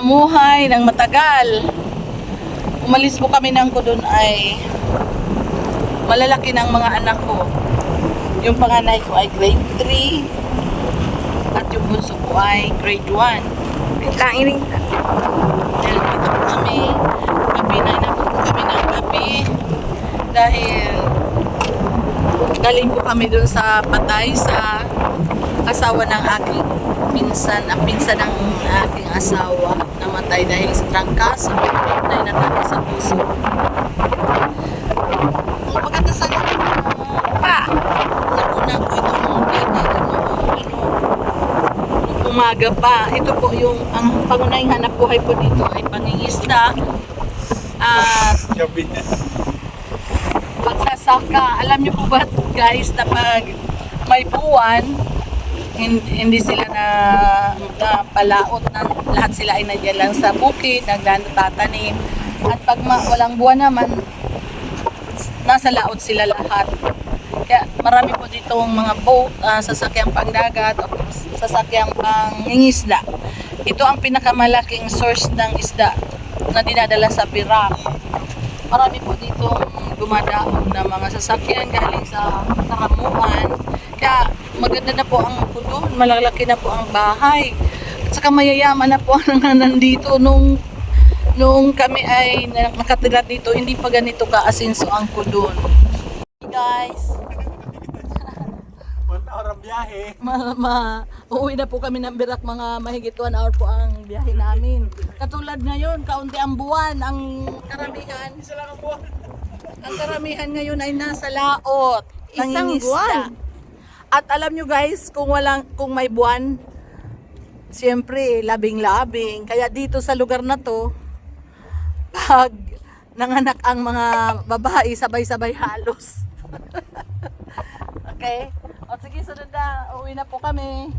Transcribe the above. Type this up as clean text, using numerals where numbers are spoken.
namuhay ng matagal. Umalis po kami ng Kudon ay malalaki ng mga anak ko. Yung panganay ko ay grade 3 at yung bunso ko ay grade 1. Wait lang, iring. Dahil dito po kami, kabinay na po kami ng gabi dahil galing po kami dun sa patay sa asawa ng aking pinsan ng aking asawa, namatay dahil sa trangkaso, namatay na tayo sa puso. Pagkatasan pa, nakunan ko itong baby nung umaga pa. Ito po yung ang pangunahing hanap buhay po dito ay pangingisda at pagsasaka. Alam niyo po ba guys na pag may buwan, hindi sila na palaot na lahat sila ay nandiyan lang sa bukid, nagtatanim. At pag walang buwan naman, nasa laot sila lahat. Kaya marami po dito mga boat, sasakyang pangdagat o sasakyang pangingisda. Ito ang pinakamalaking source ng isda na dinadala sa Pirak. Marami po dito dumadaong na mga sasakyan galing sa Karamuan. Kaya maganda na po ang Kudon, malalaki na po ang bahay. At saka mayayaman na po ang nandito nung kami ay nakatira dito, hindi pa ganito ka-asinso ang Kudon. Hey guys! 1 hour ang biyahe. Uuwi na po kami ng Birak, mga mahigit 1 hour po ang biyahe namin. Katulad ngayon, kaunti ang buwan, ang karamihan. Isa lang ang buwan. Ang karamihan ngayon ay nasa laot. Isang nangingisda. buwan. At alam nyo guys, kung may buwan, siyempre labing-labing. Kaya dito sa lugar na to, pag nanganak ang mga babae, sabay-sabay halos. Okay? O sige, sunod na. Uwi na po kami.